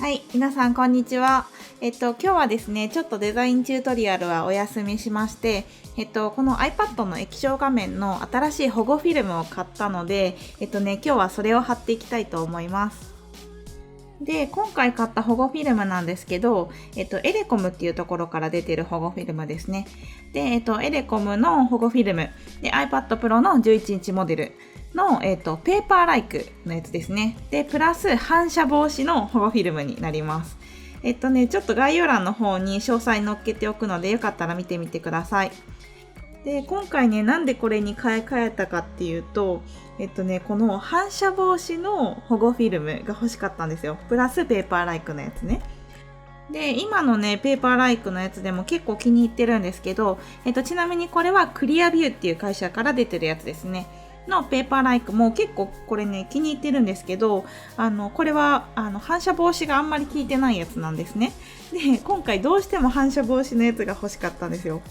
はい、皆さんこんにちは。今日はですね、ちょっとデザインチュートリアルはお休みしまして、この iPad の液晶画面の新しい保護フィルムを買ったので、今日はそれを貼っていきたいと思います。で、今回買った保護フィルムなんですけど、エレコムっていうところから出てる保護フィルムですね。で、エレコムの保護フィルム、で、iPad Pro の11インチモデルの、ペーパーライクのやつですね。で、プラス反射防止の保護フィルムになります。ちょっと概要欄の方に詳細載っけておくので、よかったら見てみてください。で、今回ね、なんでこれに買い替えたかっていうと、この反射防止の保護フィルムが欲しかったんですよ。プラスペーパーライクのやつね。で、今のね、ペーパーライクのやつでも結構気に入ってるんですけど、ちなみにこれはクリアビューっていう会社から出てるやつですね。のペーパーライクも結構これね、気に入ってるんですけど、これは反射防止があんまり効いてないやつなんですね。で、今回どうしても反射防止のやつが欲しかったんですよ。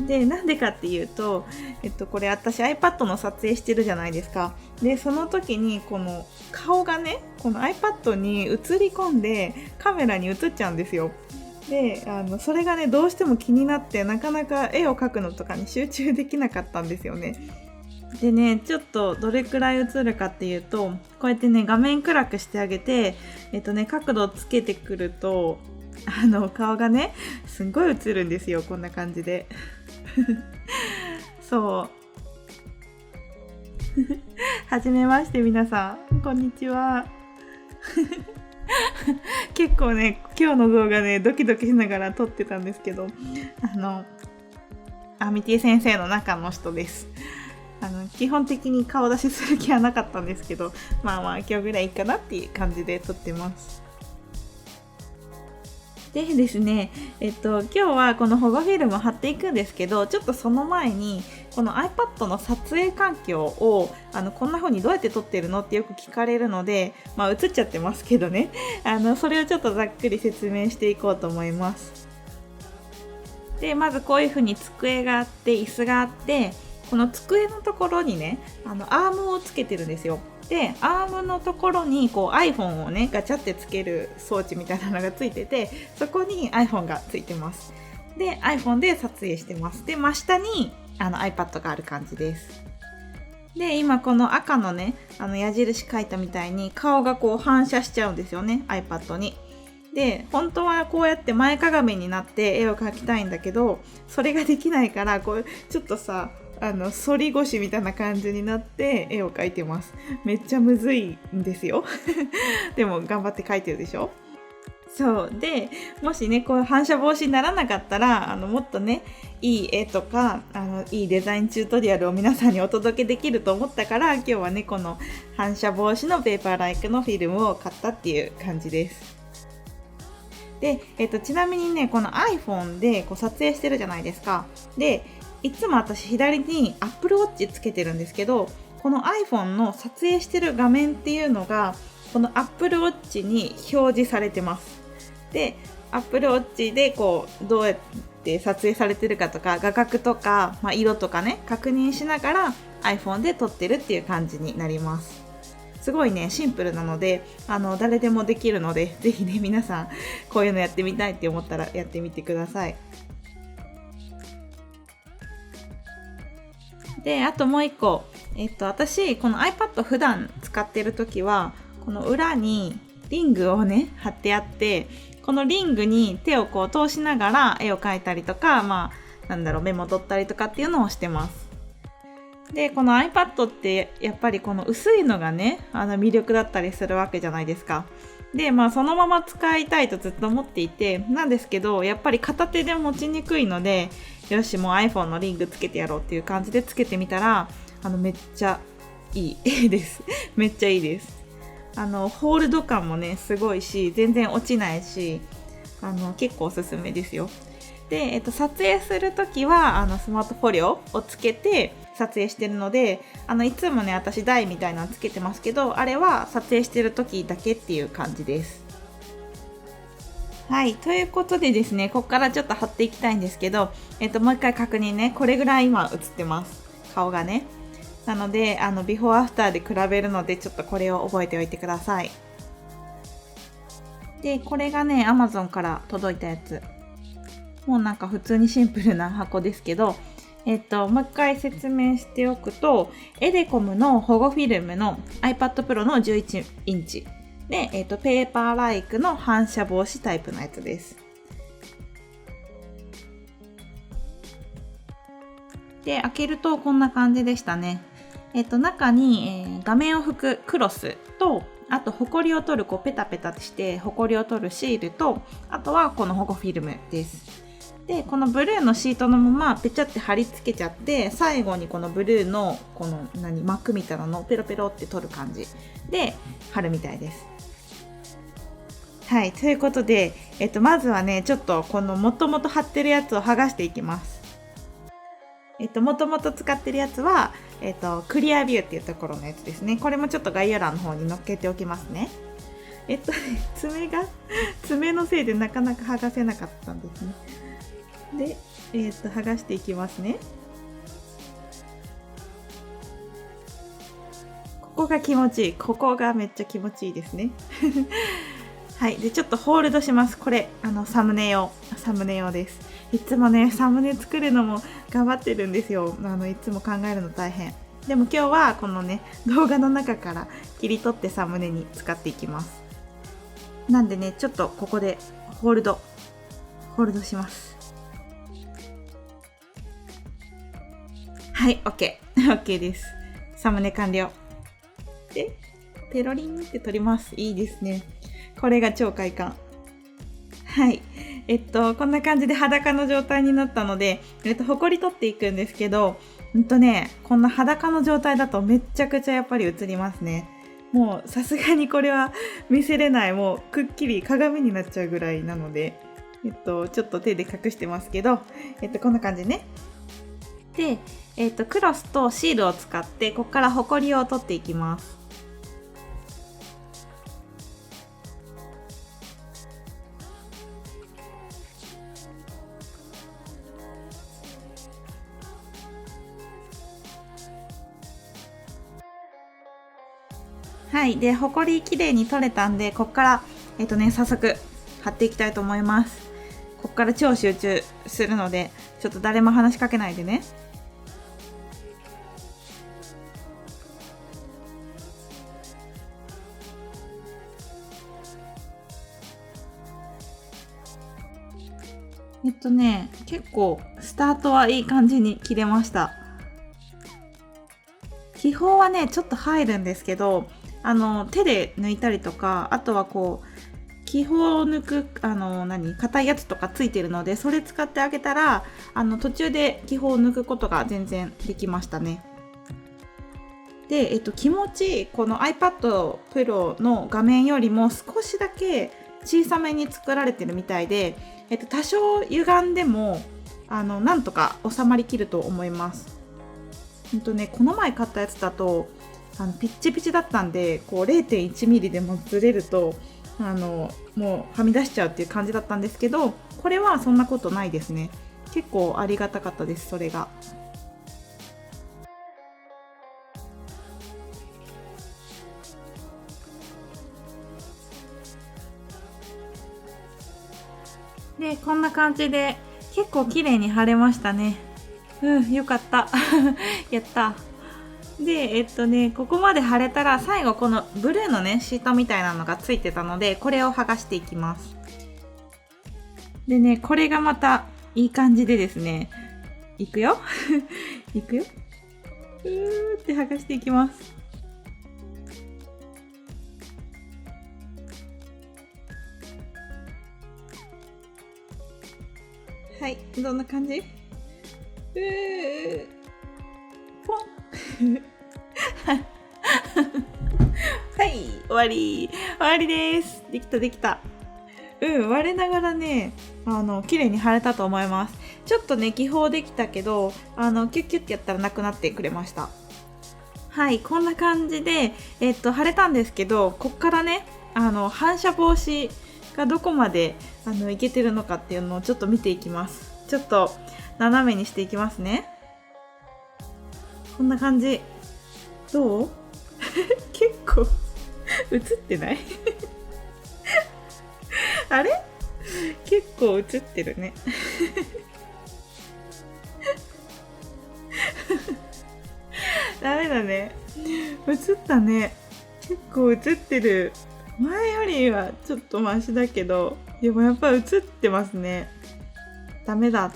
で、なんでかっていうと、これ私 iPad の撮影してるじゃないですか。で、その時にこの顔がね、この iPad に映り込んでカメラに映っちゃうんですよ。で、それがね、どうしても気になってなかなか絵を描くのとかに集中できなかったんですよね。でね、ちょっとどれくらい映るかっていうと、こうやってね、画面暗くしてあげて、角度をつけてくると、顔がね、すんごい映るんですよ、こんな感じで。そうはじめまして、皆さんこんにちは。結構ね、今日の動画ね、ドキドキしながら撮ってたんですけど、アミティ先生の中の人です。基本的に顔出しする気はなかったんですけど、まあ今日ぐらいいいかなっていう感じで撮ってます。でですね、今日はこの保護フィルムを貼っていくんですけど、ちょっとその前にこの iPad の撮影環境をこんな風にどうやって撮ってるのってよく聞かれるので、映っちゃってますけどね、それをちょっとざっくり説明していこうと思います。で、まずこういう風に机があって椅子があって、この机のところにね、アームをつけてるんですよ。で、アームのところにこう iPhone をね、ガチャってつける装置みたいなのがついてて、そこに iPhone がついてます。で、iPhone で撮影してます。で、真下にiPad がある感じです。で、今この赤のね、矢印書いたみたいに顔がこう反射しちゃうんですよね、iPad に。で、本当はこうやって前かがみになって絵を描きたいんだけど、それができないから、こうちょっとさ、反り腰みたいな感じになって絵を描いてます。めっちゃむずいんですよ。でも頑張って描いてるでしょ。そうで、もしね、こう反射防止にならなかったら、もっとね、いい絵とかいいデザインチュートリアルを皆さんにお届けできると思ったから、今日はね、この反射防止のペーパーライクのフィルムを買ったっていう感じです。で、ちなみにね、この iPhone でこう撮影してるじゃないですか。で、いつも私左に Apple Watch つけてるんですけど、この iPhone の撮影してる画面っていうのがこの Apple Watch に表示されてます。で、Apple Watch でこうどうやって撮影されてるかとか、画角とか、色とかね、確認しながら iPhone で撮ってるっていう感じになります。すごいね、シンプルなので誰でもできるので、ぜひね、皆さんこういうのやってみたいって思ったらやってみてください。で、あともう一個、私この iPad 普段使ってる時はこの裏にリングをね貼ってあって、このリングに手をこう通しながら絵を描いたりとか、メモ取ったりとかっていうのをしてます。で、この iPad ってやっぱりこの薄いのがね、魅力だったりするわけじゃないですか。で、そのまま使いたいとずっと思っていて、なんですけど、やっぱり片手で持ちにくいので、よし、もう iPhone のリングつけてやろうっていう感じでつけてみたら、めっちゃいいです。めっちゃいいです。ホールド感もね、すごいし、全然落ちないし、結構おすすめですよ。で、撮影するときはスマートフォリオをつけて撮影してるので、いつもね、私台みたいなのつけてますけど、あれは撮影してるときだけっていう感じです。はい、ということでですね、ここからちょっと貼っていきたいんですけど、もう一回確認ね、これぐらい今映ってます、顔がね。なのでビフォーアフターで比べるので、ちょっとこれを覚えておいてください。でこれがね Amazon から届いたやつ。もうなんか普通にシンプルな箱ですけど、もう一回説明しておくと、エデコムの保護フィルムの iPad Pro の11インチで、ペーパーライクの反射防止タイプのやつです。で開けるとこんな感じでしたね。中に、画面を拭くクロスと、あとホコリを取るこうペタペタしてホコリを取るシールと、あとはこの保護フィルムです。でこのブルーのシートのままペチャって貼り付けちゃって、最後にこのブルーのこの膜みたいなのをペロペロって取る感じで貼るみたいです。はい、ということで、まずはねちょっとこのもともと貼ってるやつを剥がしていきます。もともと使ってるやつは、クリアビューっていうところのやつですね。これもちょっと概要欄の方に載っけておきますね。爪のせいでなかなか剥がせなかったんですね。で、剥がしていきますね。ここが気持ちいい。ここがめっちゃ気持ちいいですね。はい、でちょっとホールドします。これサムネ用です。いつもねサムネ作るのも頑張ってるんですよ。いつも考えるの大変。でも今日はこのね動画の中から切り取ってサムネに使っていきます。なんでねちょっとここでホールドします。はい、OK です。サムネ完了。でペロリンって取ります。いいですね。これが超快感。はい、こんな感じで裸の状態になったので、ほこり取っていくんですけど、こんな裸の状態だとめちゃくちゃやっぱり映りますね。もうさすがにこれは見せれない、もうくっきり鏡になっちゃうぐらいなので、ちょっと手で隠してますけど、こんな感じね。で、クロスとシールを使ってここからほこりを取っていきます。はい、でほこりきれいに取れたんで、ここから早速貼っていきたいと思います。ここから超集中するので、ちょっと誰も話しかけないでね。結構スタートはいい感じに切れました。気泡はねちょっと入るんですけど、手で抜いたりとか、あとはこう気泡を抜く硬いやつとかついてるので、それ使ってあげたら途中で気泡を抜くことが全然できましたね。で、気持ちこの iPad Pro の画面よりも少しだけ小さめに作られてるみたいで、多少歪んでもなんとか収まりきると思います。この前買ったやつだとピッチピチだったんで、こう 0.1 ミリでもずれるともうはみ出しちゃうっていう感じだったんですけど、これはそんなことないですね。結構ありがたかったです、それが。でこんな感じで結構綺麗に貼れましたね。よかったやった。でここまで貼れたら、最後このブルーのねシートみたいなのがついてたので、これを剥がしていきます。でね、これがまたいい感じでですね、いくよいくよ、って剥がしていきます。はい、どんな感じ？ポンはい、終わりです。できた。割れながらね綺麗に貼れたと思います。ちょっとね気泡できたけどキュッキュッてやったらなくなってくれました。はい、こんな感じで貼れたんですけど、こっからね反射防止がどこまでいけてるのかっていうのをちょっと見ていきます。ちょっと斜めにしていきますね。こんな感じ。どう？結構映ってないあれ結構映ってるね。ダメだね。映ったね。結構映ってる。前よりはちょっとマシだけど、でもやっぱ映ってますね。ダメだ。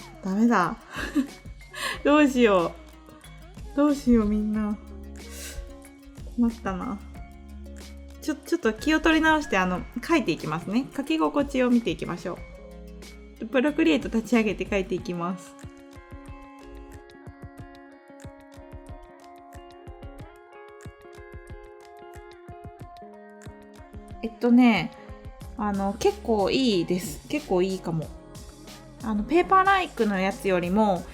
どうしようみんな。困ったな。ちょっと気を取り直して書いていきますね。書き心地を見ていきましょう。プロクリエイト立ち上げて書いていきます。結構いいです。結構いいかも。ペーパーライクのやつよりも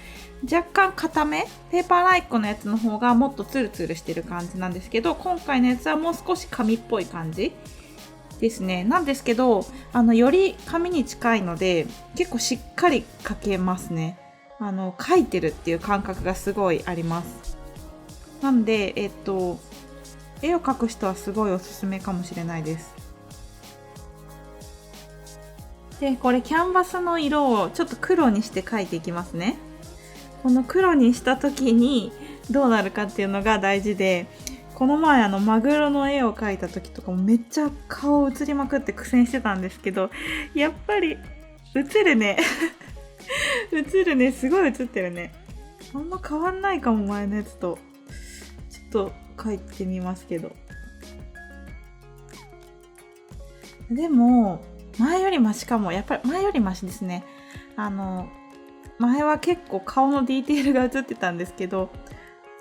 若干固め、ペーパーライクのやつの方がもっとツルツルしてる感じなんですけど、今回のやつはもう少し紙っぽい感じですね。なんですけど、より紙に近いので結構しっかり書けますね。書いてるっていう感覚がすごいあります。なんで絵を描く人はすごいおすすめかもしれないです。で、これキャンバスの色をちょっと黒にして描いていきますね。この黒にした時にどうなるかっていうのが大事で、この前マグロの絵を描いた時とかもめっちゃ顔映りまくって苦戦してたんですけど、やっぱり映るね。映るね、すごい映ってるね。あんま変わんないかも、前のやつと。ちょっと描いてみますけど。でも前よりマシかも。やっぱり前よりマシですね。前は結構顔のディテールが映ってたんですけど、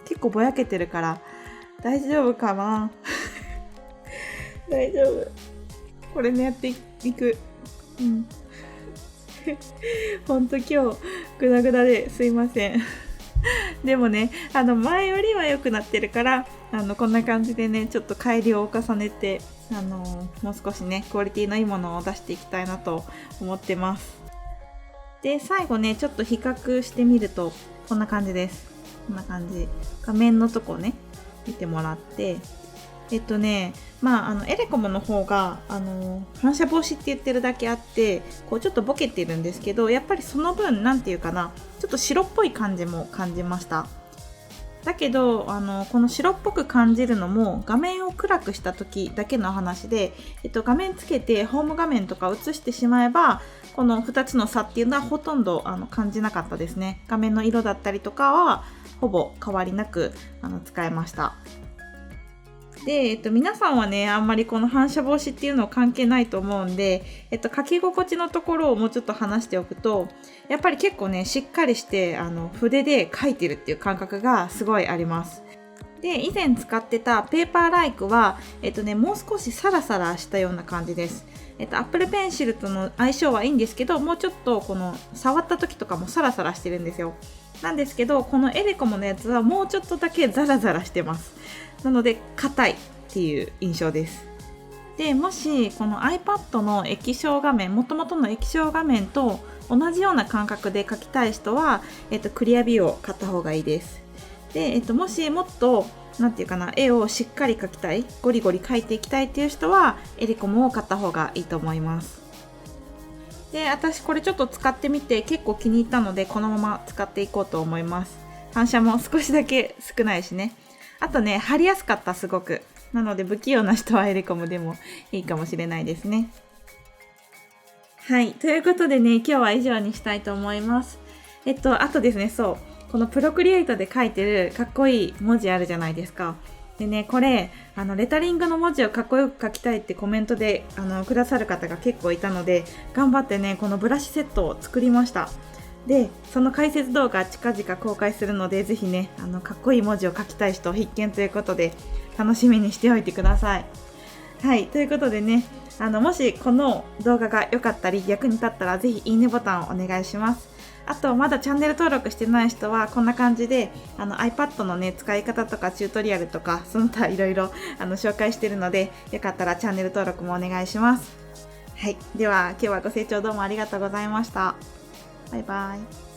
結構ぼやけてるから大丈夫かな。大丈夫。これね、やっていく。ほんと今日グダグダですいません。でもね、前よりは良くなってるから、こんな感じでね、ちょっと改良を重ねて、もう少しね、クオリティのいいものを出していきたいなと思ってます。で、最後ね、ちょっと比較してみると、こんな感じです。こんな感じ。画面のとこね、見てもらって、エレコムの方が、反射防止って言ってるだけあって、こうちょっとボケてるんですけど、やっぱりその分、なんていうかな、ちょっと白っぽい感じも感じました。だけど、この白っぽく感じるのも画面を暗くした時だけの話で、画面つけてホーム画面とか映してしまえば、この2つの差っていうのはほとんど感じなかったですね。画面の色だったりとかはほぼ変わりなく使えました。で、皆さんはね、あんまりこの反射防止っていうの関係ないと思うんで、書き心地のところをもうちょっと話しておくと、やっぱり結構ね、しっかりして筆で書いてるっていう感覚がすごいあります。で、以前使ってたペーパーライクは、もう少しサラサラしたような感じです。Apple Pencil との相性はいいんですけど、もうちょっとこの触った時とかもサラサラしてるんですよ。なんですけど、このエレコムのやつはもうちょっとだけザラザラしてます。なので硬いっていう印象です。で、もしこの iPad の液晶画面、元々の液晶画面と同じような感覚で描きたい人は、クリアビューを買った方がいいです。で、もしもっとなんていうかな、絵をしっかり描きたい、ゴリゴリ描いていきたいっていう人はエレコムを買った方がいいと思います。で、私これちょっと使ってみて結構気に入ったので、このまま使っていこうと思います。反射も少しだけ少ないしね。あとね、貼りやすかった、すごく。なので不器用な人はエレコムでもいいかもしれないですね。はい、ということでね、今日は以上にしたいと思います。あとですね、そう、このプロクリエイトで書いてるかっこいい文字あるじゃないですか。でね、これレタリングの文字をかっこよく書きたいってコメントでくださる方が結構いたので、頑張ってね、このブラシセットを作りました。で、その解説動画近々公開するので、ぜひね、かっこいい文字を書きたい人必見ということで、楽しみにしておいてください。はい、ということでね、もしこの動画が良かったり役に立ったら、ぜひいいねボタンをお願いします。あと、まだチャンネル登録してない人はこんな感じでiPad のね、使い方とかチュートリアルとかその他いろいろ紹介してるので、よかったらチャンネル登録もお願いします。はい、では今日はご清聴どうもありがとうございました。バイバイ。